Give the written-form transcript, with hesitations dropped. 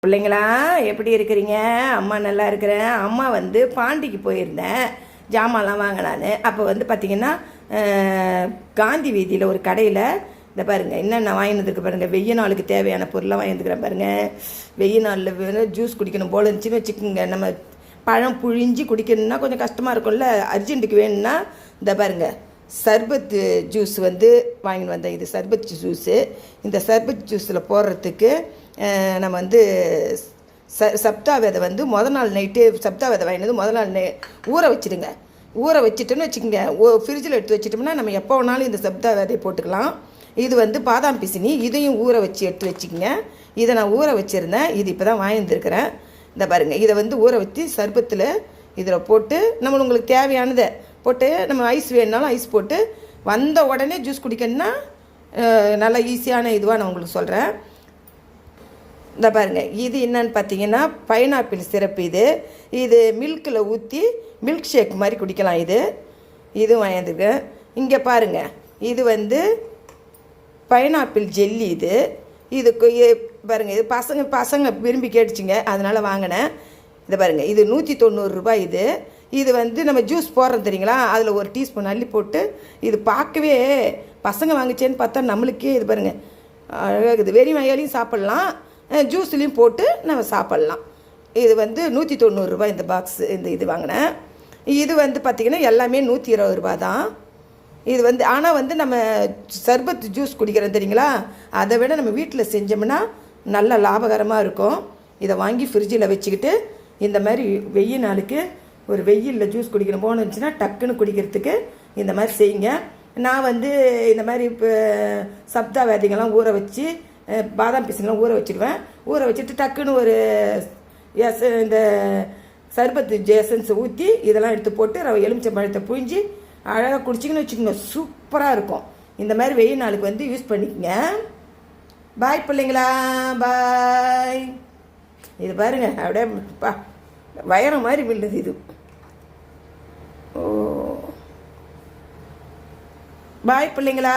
பிள்ளைங்களா எப்படி இருக்கிறீங்க? அம்மா நல்லா இருக்கிறேன். அம்மா வந்து பாண்டிக்கு போயிருந்தேன் ஜாமான்லாம் வாங்கினான்னு. அப்போ வந்து பார்த்திங்கன்னா காந்தி வீதியில் ஒரு கடையில் இந்த பாருங்கள் என்னென்ன வாங்கினதுக்கு பாருங்கள். வெய்ய நாளுக்கு தேவையான பொருளாக வாங்கிட்டுக்கிறேன் பாருங்கள். வெய்ய நாளில் வேணும் ஜூஸ் குடிக்கணும் போல இருந்துச்சுன்னு வச்சுக்கோங்க. நம்ம பழம் புழிஞ்சு குடிக்கணும்னா கொஞ்சம் கஷ்டமாக இருக்கும்ல. அர்ஜென்ட்டுக்கு வேணும்னா இந்த பாருங்கள் சர்பத்து ஜூஸ் வந்து வாங்கின்னு வந்தேன். இது சர்பத் ஜூஸு. இந்த சர்பத் ஜூஸில் போடுறதுக்கு நம்ம வந்து சப்தா விதை வந்து முதல் நாள் நைட்டு சப்தா விதை வாங்கினது முதல் நாள் ஊற வச்சுடுங்க. ஊற வச்சுட்டோன்னு வச்சுக்கோங்க. ஃப்ரிட்ஜில் எடுத்து வச்சுட்டோம்னா நம்ம எப்போ வேணாலும் இந்த சப்தா விதையை போட்டுக்கலாம். இது வந்து பாதாம் பிசினி, இதையும் ஊற வச்சு எடுத்து வச்சுக்கோங்க. இதை நான் ஊற வச்சுருந்தேன். இது இப்போ தான் வாங்கியிருந்துருக்கிறேன். இந்த பாருங்கள், இதை வந்து ஊற வச்சு சர்பத்தில் இதில் போட்டு உங்களுக்கு தேவையானதை போட்டு நம்ம ஐஸ் வேணுனாலும் ஐஸ் போட்டு வந்த உடனே ஜூஸ் குடிக்கணுன்னா நல்லா ஈஸியான இதுவாக நான் உங்களுக்கு சொல்கிறேன். இந்த பாருங்கள், இது என்னன்னு பார்த்தீங்கன்னா பைனாப்பிள் சிரப்பு. இது மில்கில் ஊற்றி மில்க் ஷேக் மாதிரி குடிக்கலாம். இது வாங்கியிருக்கேன். இங்கே பாருங்கள், இது வந்து பைனாப்பிள் ஜெல்லி. இதுக்கு பாருங்கள், இது பசங்க விரும்பி கேட்டுச்சுங்க, அதனால் வாங்கினேன். இதை பாருங்கள், இது 190 ரூபாய். இது வந்து நம்ம ஜூஸ் போடுறோம் தெரியுங்களா, அதில் ஒரு டீஸ்பூன் அள்ளி போட்டு இது பார்க்கவே பசங்க வாங்கிச்சேன்னு பார்த்தா நம்மளுக்கே இது பாருங்கள் அழகாக இது. வெறும் வயலையும் சாப்பிட்லாம், ஜூஸ்லேயும் போட்டு நம்ம சாப்பிட்லாம். இது வந்து 190 ரூபாய் இந்த பாக்ஸு. இது வாங்கினேன். இது வந்து பார்த்திங்கன்னா எல்லாமே 120 ரூபா தான். இது வந்து ஆனால் வந்து நம்ம சர்பத் ஜூஸ் குடிக்கிறோம் தெரியுங்களா, அதை விட நம்ம வீட்டில் செஞ்சோம்னா நல்ல லாபகரமாக இருக்கும். இதை வாங்கி ஃப்ரிட்ஜில் வச்சுக்கிட்டு இந்த மாதிரி வெய்ய நாளுக்கு ஒரு வெயிலில் ஜூஸ் குடிக்கணும் போனுச்சுன்னா டக்குன்னு குடிக்கிறதுக்கு இந்த மாதிரி செய்யுங்க. நான் வந்து இந்த மாதிரி இப்போ சப்தா விதைங்கெல்லாம் ஊற வச்சு பாதாம் பீஸுங்கெல்லாம் ஊற வச்சுடுவேன். ஊற வச்சுட்டு டக்குன்னு ஒரு இந்த சர்பத்து எசன்ஸை ஊற்றி இதெல்லாம் எடுத்து போட்டு எலுமிச்சை பழத்தை புழிஞ்சு அழகாக குடிச்சிங்கன்னு வச்சுக்கோங்க, சூப்பராக இருக்கும். இந்த மாதிரி வெயில் நாளுக்கு வந்து யூஸ் பண்ணிக்கங்க. பாய் பிள்ளைங்களா, பாய். இது பாருங்கள் அப்படியே வயரம் மாதிரி விழுது இது. ஓ பாய் பிள்ளைங்களா.